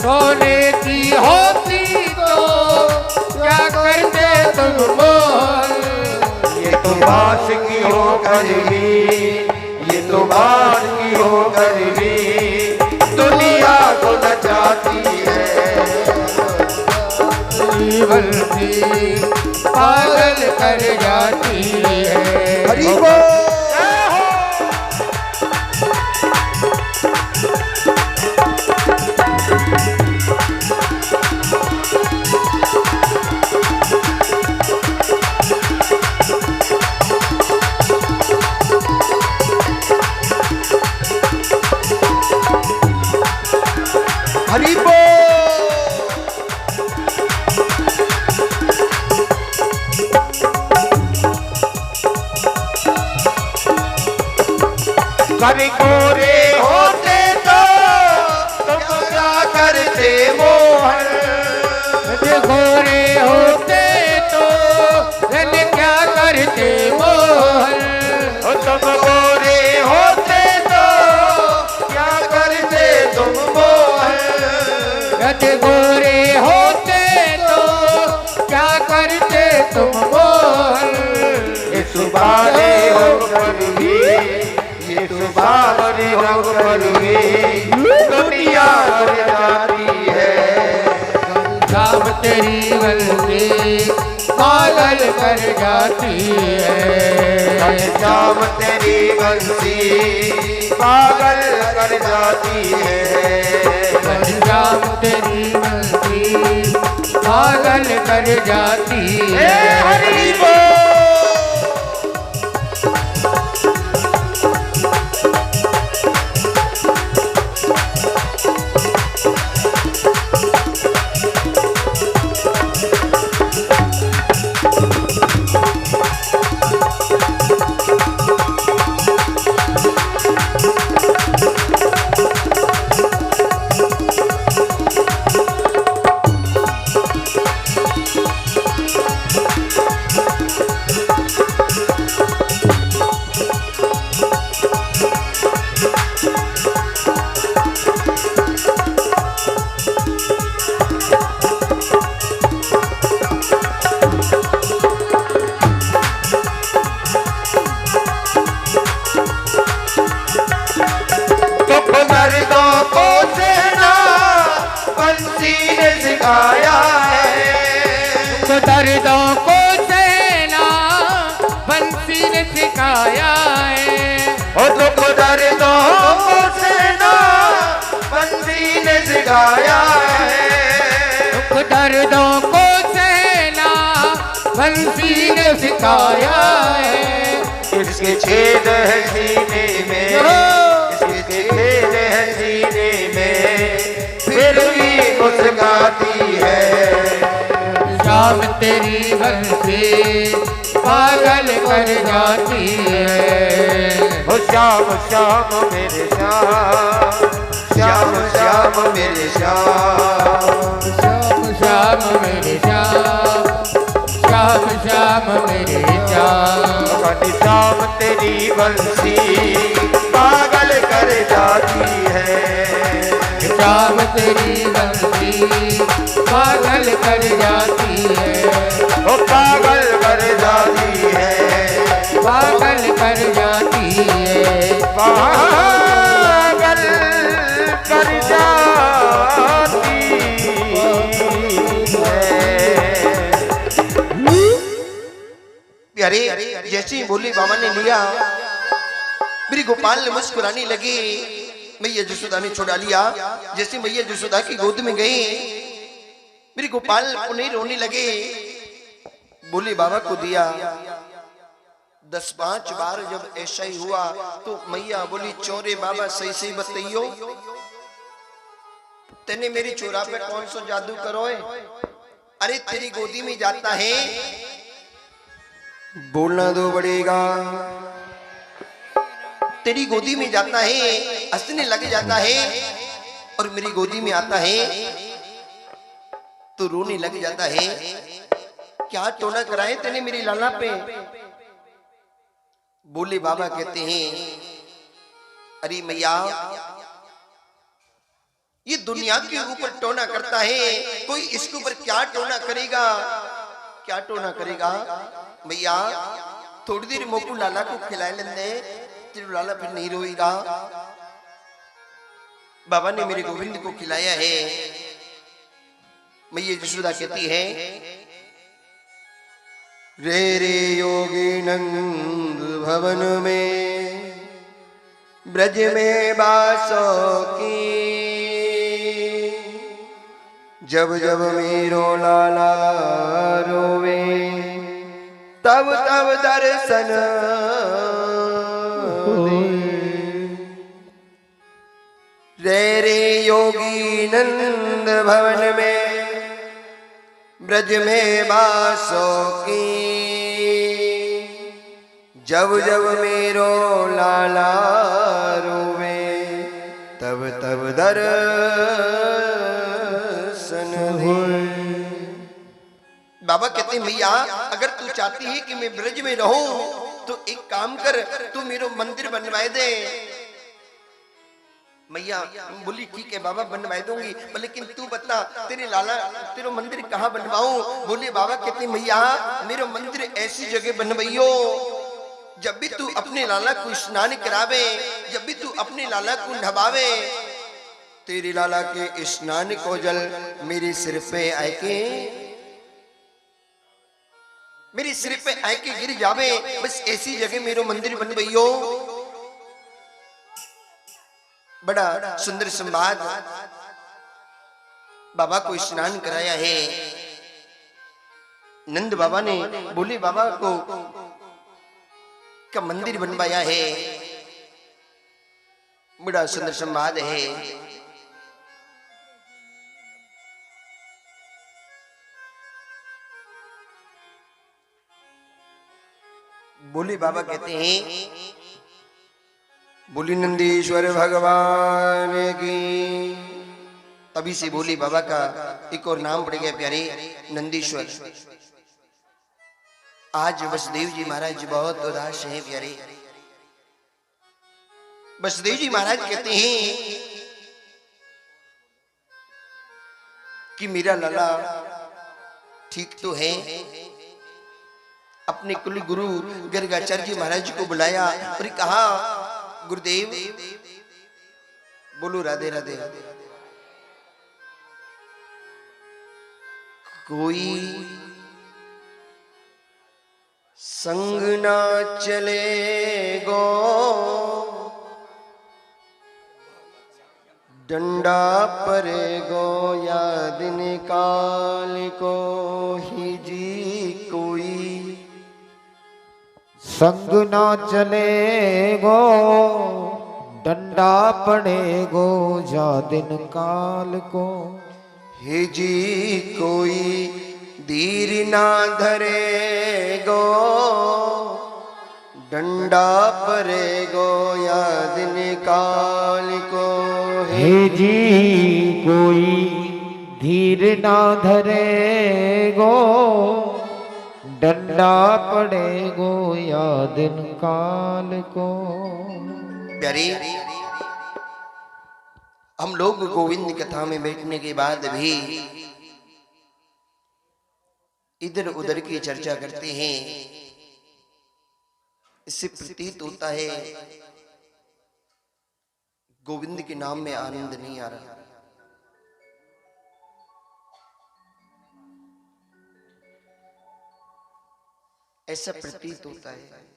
सोने की होती तो क्या करते तुमको? ये तो बात की हो गई, ये तो बात की हो गई, दुनिया को नचाती है। जीवन की पागल कर जाती है। हरि बोल। कर गोरे होते तो तुम क्या करते मोहन। गोरे होते तो तुम क्या करते मोहन। तुम गोरे होते तो क्या करते तुम मोहन। गोरे होते तो क्या करते तुम मोहन। ये सुबारे हो कभी, ये सुबारे हो कभी, दुनिया जाती है। शाम तेरी गलती पागल कर जाती है। शाम तेरी गलती पागल कर जाती है। शाम तेरी गलती पागल कर जाती है। हरि बोल। दर्दों को सहना बंसी ने सिखाया है। ओ दुख दर्दों को सहना बंसी ने सिखाया है। दुख दर्दों को सहना बंसी ने सिखाया है। इसके छेद है सीने में, इसके छेद है सीने में, फिर भी मुस्कुराती है। शाम तेरी गलती पागल कर जाती है। ओ श्याम श्याम मेरे श्याम, श्याम श्याम मेरे श्याम, श्याम श्याम मेरे श्याम, श्याम श्याम मेरे श्याम। शाम तेरी बंसी पागल कर जाती है। शाम तेरी बंसी पागल कर जाती है। ओ पागल कर जाती है, पागल कर जाती है, पागल कर जाती है। प्यारे जैसे ही भोले बाबा ने लिया, मेरी गोपाल ने मुस्कुराने लगी। मैया जसोदा ने छुड़ा लिया। जैसे मैया जसोदा की गोद में गई, मेरी गोपाल उन्हें रोने लगे। भोले बाबा को दिया। 10-5 बार जब ऐसा ही हुआ तो मैया बोली, चोरे बाबा सही सही बताइयो, तेने मेरी चोरा पे कौन सा जादू करो है? अरे तेरी गोदी में जाता है, बोलना दो पड़ेगा। तेरी गोदी में जाता है, हंसने लग जाता है, और मेरी गोदी में आता है तो रोने लग जाता है। क्या टोना कराए तेने मेरी लाला पे? बोले बाबा कहते हैं, अरे मैया, ये दुनिया के ऊपर टोना करता है, कोई इसके ऊपर क्या टोना करेगा? क्या टोना करेगा? मैया थोड़ी देर मोकू लाला को खिलाए लेने, तेरे लाला फिर नहीं रोएगा। बाबा ने मेरे गोविंद को खिलाया है। मैया यशोदा कहती है, रे रे योगी नंद भवन में ब्रज में बासो की, जब जब मेरो लाला रोवे तब तब दर्शन रे रे योगी नंद भवन में ब्रज में बासो की, जब जब मेरो लाला रोवे तब तब दर्शन दे। बाबा कहते हैं मैया अगर तू चाहती है कि मैं ब्रज में रहूं तो एक काम कर, तू मेरा मंदिर बनवाए दे। मैया बोली ठीक है बाबा बनवाए दूंगी, लेकिन तू बता तेरे लाला तेरा मंदिर कहाँ बनवाऊं। बोले बाबा कहते मैया मेरा मंदिर ऐसी जगह बनवाइयो जब भी तू अपने लाला को स्नान करावे, जब भी तू अपने लाला को नहवावे, तेरे लाला के स्नान को जल मेरे सिर पे आके मेरे सिर पे आके गिर जावे, बस ऐसी जगह मेरो मंदिर बनवाइयो। बड़ा सुंदर संवाद बाबा को स्नान कराया है। नंद बाबा ने बोले बाबा को का मंदिर बनवाया है। बड़ा सुंदर संवाद है। बोले बाबा कहते हैं बोली नंदीश्वर भगवान की। तभी से बोली बाबा का एक और नाम पड़ गया प्यारे, नंदीश्वर। आज वसुदेव जी महाराज बहुत उदास हैं प्यारे। वसुदेव जी महाराज कहते हैं कि मेरा लाला ठीक तो है। अपने कुल गुरु गर्गाचार्य जी महाराज जी को बुलाया और कहा गुरुदेव बोलो राधे राधे। कोई संग ना चले गो डंडा परे गो या दिन काल को ही जी। कोई संग ना चलेगो डंडा पड़ेगो जा दिन काल को। हे जी कोई धीर ना धरेगो डंडा परेगो या दिन काल को। हे जी कोई धीर ना धरेगो डंडा पड़ेगो या दिन काल को। प्यारे हम लोग गोविंद कथा में बैठने के बाद भी इधर उधर की चर्चा करते हैं। इससे प्रतीत होता है गोविंद के नाम में आनंद नहीं आ रहा। ऐसा प्रतीत होता है।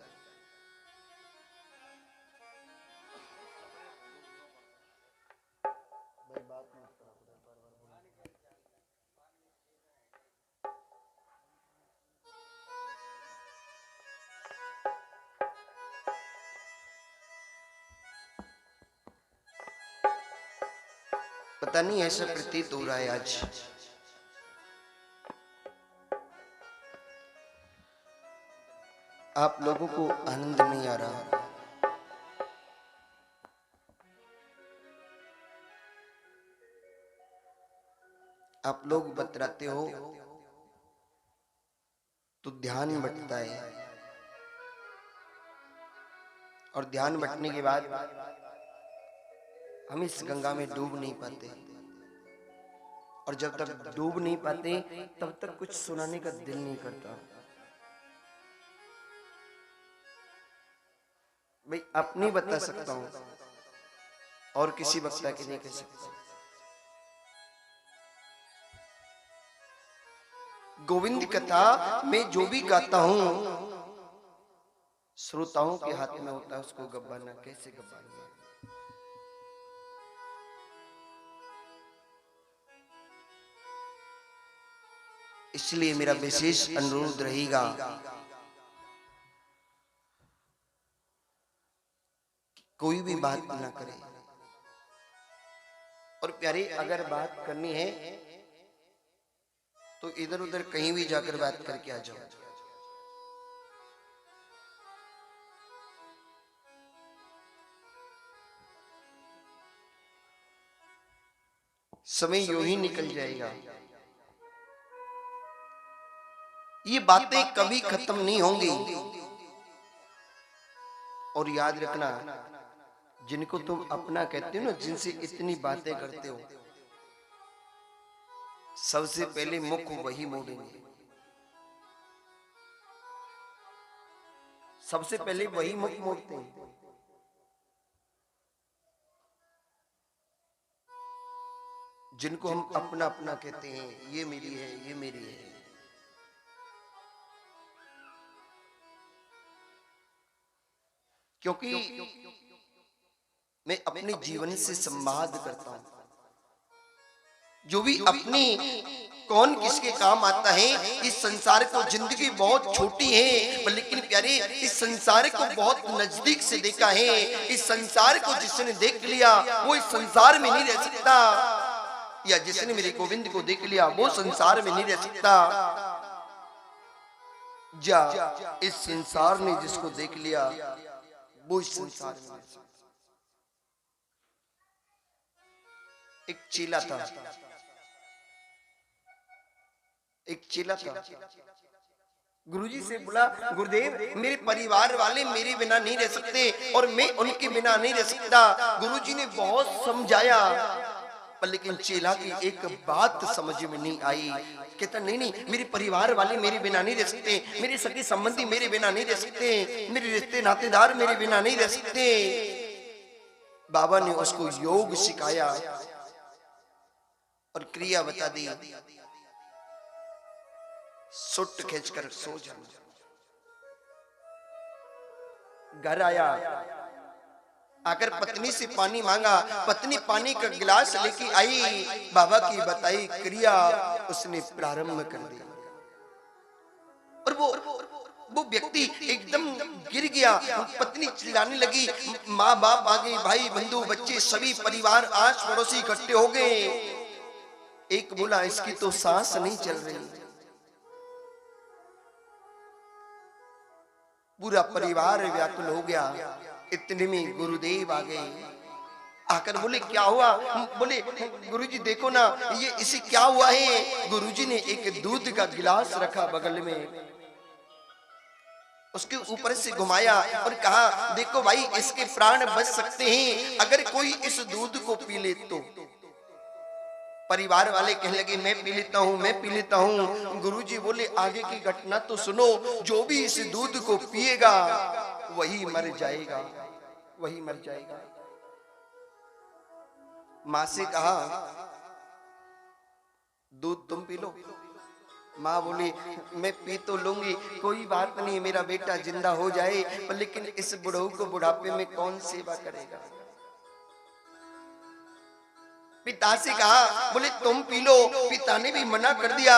पता नहीं ऐसा प्रतीत हो रहा है आज। आप लोगों को आनंद नहीं आ रहा। आप लोग बतराते हो तो ध्यान बटता है और ध्यान बटने के बाद हम इस गंगा में डूब नहीं पाते और जब तक डूब नहीं पाते तब तक कुछ सुनाने का दिल नहीं करता। भाई अपनी बता सकता हूं और किसी वक्ता की नहीं कह सकता। गोविंद कथा में जो भी गाता हूं श्रोताओं के हाथ में होता है, उसको गब्बाना कैसे गब्बाना। इसलिए मेरा विशेष अनुरोध रहेगा कोई भी बात ना करे। और प्यारे अगर बात करनी है तो इधर उधर कहीं भी जाकर बात करके आ जाओ। समय यूं ही निकल जाएगा। ये बातें कभी खत्म नहीं होंगी। और याद रखना, जिनको तुम अपना कहते हो ना, जिनसे इतनी बातें करते हो, सबसे पहले मुख वही मोड़ेंगे। सबसे पहले वही मुख मोड़ते हैं। जिनको हम अपना अपना कहते हैं, ये मेरी है, ये मेरी है। क्योंकि मैं अपने जीवन से संवाद करता हूं। जो भी अपनी कौन किसके काम आता है। इस संसार को, जिंदगी बहुत छोटी है, लेकिन प्यारे इस संसार को बहुत नजदीक से देखा है। इस संसार को जिसने देख लिया वो इस संसार में नहीं रह सकता, या जिसने मेरे गोविंद को देख लिया वो संसार में नहीं रह सकता। जा इस संसार ने जिसको देख लिया वो इस संसार में। एक चेला था, एक चेला था। गुरुजी से बोला, गुरुदेव मेरे परिवार वाले मेरे बिना नहीं रह सकते और मैं उनके बिना नहीं रह सकता। गुरुजी ने बहुत समझाया, पर लेकिन चेला की एक बात समझ में नहीं आई। कहता नहीं नहीं, मेरे परिवार वाले मेरे बिना नहीं रह सकते, मेरे सगे संबंधी मेरे बिना नहीं रह सकते, मेरे रिश्ते नातेदार मेरे बिना नहीं रह सकते। बाबा ने उसको योग सिखाया और क्रिया बता दी, सुट खींचकर सो जाना। घर आया, आकर पत्नी से पानी मांगा। पत्नी पानी का गिलास लेके आई, बाबा की बताई क्रिया उसने प्रारंभ कर दी। और वो व्यक्ति एकदम गिर गया। पत्नी चिल्लाने लगी, माँ बाप आ गए, भाई बंधु बच्चे सभी परिवार आस पड़ोसी इकट्ठे हो गए। एक बोला, इसकी तो सांस नहीं चल रही। पूरा परिवार व्याकुल हो गया। इतने में गुरुदेव आ गए। आकर बोले, क्या हुआ? बोले, गुरुजी देखो ना, ये इसे क्या हुआ है? गुरुजी ने एक दूध का गिलास रखा बगल में, उसके ऊपर से घुमाया और कहा, देखो भाई इसके प्राण बच सकते हैं अगर कोई इस दूध को पी ले तो। परिवार वाले कहने लगे, मैं पी लेता हूँ, मैं पी लेता हूँ। गुरुजी बोले, आगे की घटना तो सुनो। जो भी इस दूध को पिएगा वही मर जाएगा, वही मर जाएगा। माँ से कहा, दूध तुम पी लो। माँ बोली, मैं पी तो लूंगी, कोई बात नहीं, मेरा बेटा जिंदा हो जाए, पर लेकिन इस बुढ़ऊ को बुढ़ापे में कौन सेवा करेगा। पिता से कहा, बोले तुम पी लो। पिता ने भी मना कर दिया।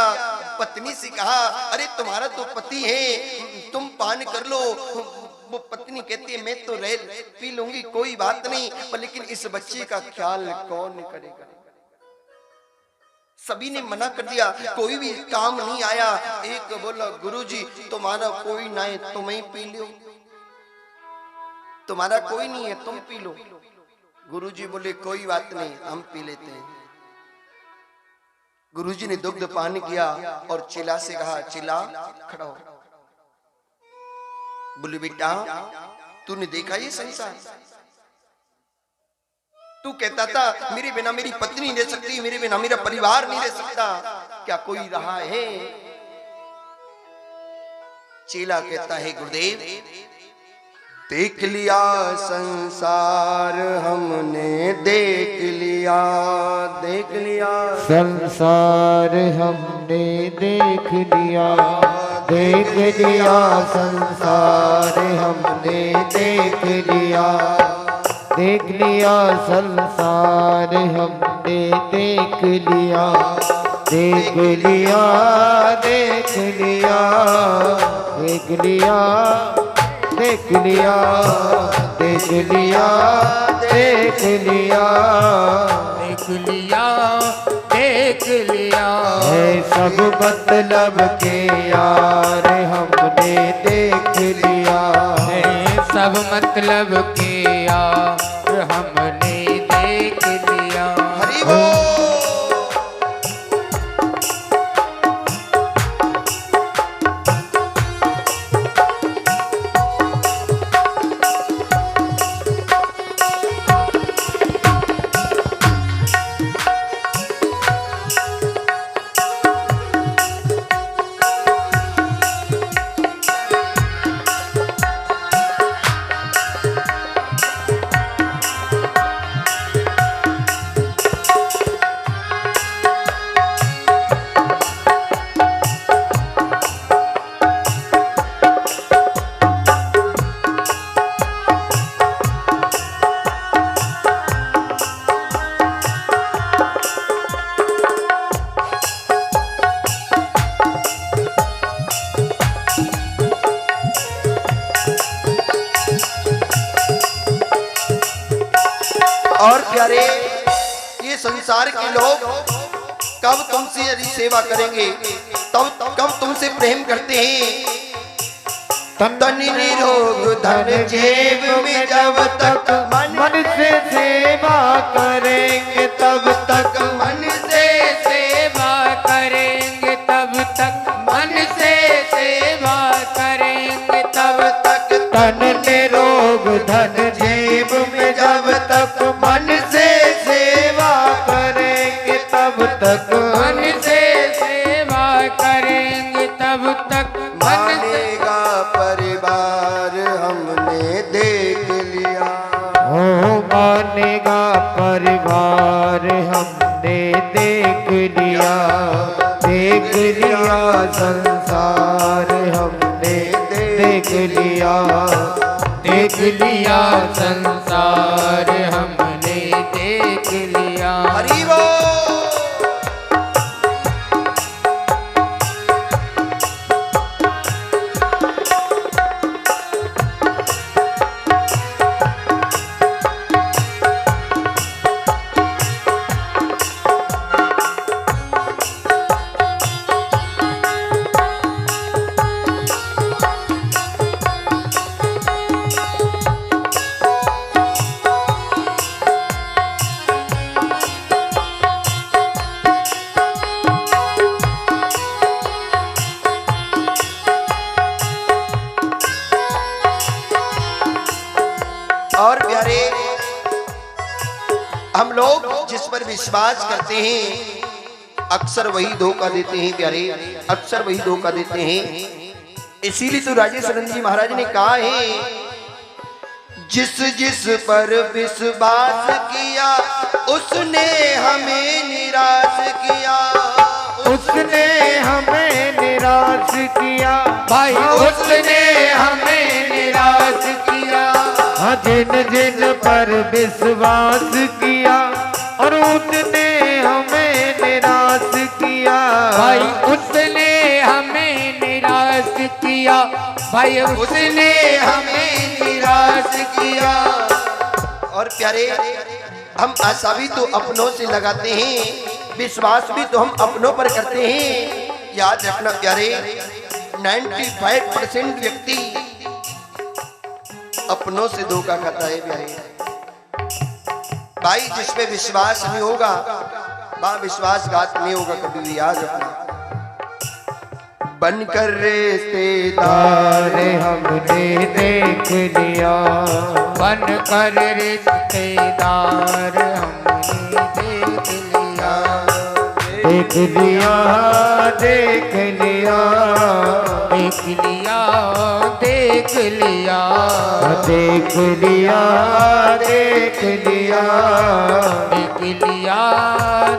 पत्नी से कहा, अरे तुम्हारा तो पति है, तुम पान कर लो। वो पत्नी कहती है, मैं तो रह पी लूंगी, कोई बात नहीं, पर लेकिन इस बच्चे का ख्याल कौन करेगा। सभी ने मना कर दिया, कोई भी काम नहीं आया। एक बोला, गुरुजी तुम्हारा कोई ना है, तुम ही पी लो, तुम्हारा कोई नहीं है, तुम पी लो। गुरुजी बोले, कोई बात नहीं, हम पी लेते हैं। गुरुजी ने दुग्ध पान किया और चिल्ला से कहा, चिल्ला खड़ा हो। बोले, बेटा तूने देखा ये संसार? तू कहता था मेरे बिना मेरी पत्नी नहीं रह सकती, मेरे बिना मेरा परिवार नहीं रह सकता, क्या कोई रहा है? चेला कहता है, गुरुदेव देख लिया संसार हमने, देख लिया, देख लिया संसार हमने, देख लिया, देख लिया संसार हमने, देख लिया, देख लिया संसार हमने, देख लिया, देख लिया, देख लिया, देख लिया, देख लिया, देख लिया, देख लिया, देख लिया, देख लिया, है सब मतलब के यार हमने देख लिया, है सब मतलब के यार हमने देख लिया। हरि बोल। संसार के लोग कब तुमसे यदि सेवा करेंगे, तब कब तुमसे प्रेम करते हैं। तन निरोग धन जेब में जब तक मन से सेवा करेंगे तब तक, मन से सेवा करेंगे तब तक, मन से सेवा करेंगे तब तक। तन निरोग धन जेब में जब तक, मन से सेवा करेंगे तब तक, मन से सेवा करेंगे तब तक। मानेगा परिवार हमने देख लिया, हो मानेगा परिवार हमने देख लिया, देख लिया संसार हमने देख लिया, देख लिया संसार हमने देख लिया। हरि बोल। और प्यारे, हम लोग जिस पर विश्वास करते हैं अक्सर वही धोखा देते हैं प्यारे, अक्सर वही धोखा देते हैं। इसीलिए तो राजेश्वरन जी महाराज ने कहा है, जिस जिस पर विश्वास किया उसने हमें निराश किया, उसने हमें निराश किया भाई, उसने हमें निराश किया। हाँ, जिन जिन पर विश्वास किया और उसने हमें निराश किया भाई, उसने हमें निराश किया भाई, उसने हमें निराश किया। और प्यारे, हम आशा भी तो अपनों से लगाते हैं, विश्वास भी तो हम अपनों पर करते हैं। याद रखना प्यारे, 95% व्यक्ति अपनों से धोखा खाता है प्यारे। भाई जिस पे विश्वास नहीं होगा वह विश्वासघात नहीं होगा कभी भी। याद रखना, बनकर रिश्तेदार हमने देख लिया, बनकर रिश्तेदार हमने देख लिया, देख लिया, देख लिया, देख लिया, देख लिया, देख लिया, देख लिया, देख लिया,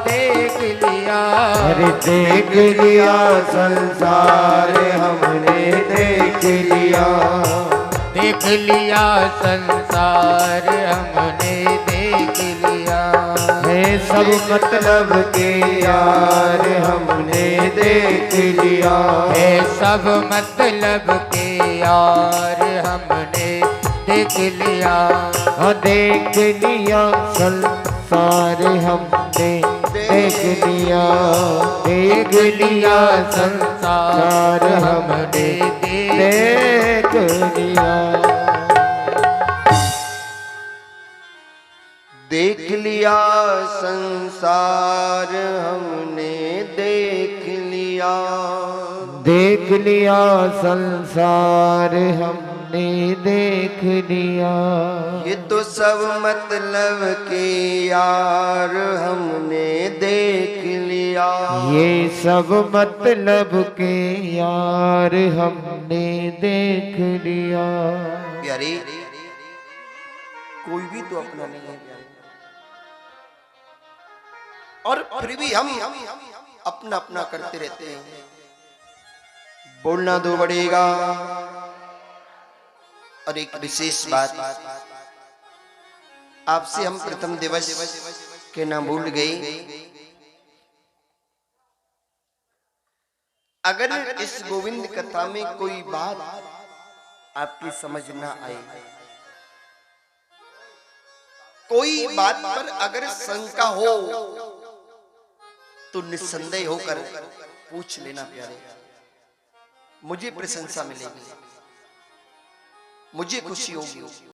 देख लिया, अरे देख लिया संसार हमने देख लिया, देख लिया संसार हमने देख लिया। है सब मतलब के यार हमने देख लिया, है सब मतलब के यार हमने देख लिया, देख लिया संसार हमने देख लिया, देख लिया संसार हमने देख लिया, देख लिया संसार हमने देख लिया, देख लिया संसार हमने देख लिया। ये तो सब मतलब के यार हमने देख लिया, ये सब मतलब के यार हमने देख लिया। प्यारे, कोई भी तो अपना नहीं है प्यारे, और फिर भी हम अपना अपना करते रहते हैं। बोलना दो बढ़ेगा। और एक विशेष बात आपसे हम प्रथम दिवस के ना भूल गए, अगर इस गोविंद कथा में कोई बात आपकी समझ ना आए, कोई बात पर अगर शंका हो तो निस्संदेह होकर पूछ लेना प्यारे, मुझे प्रशंसा मिलेगी, मुझे खुशी होगी।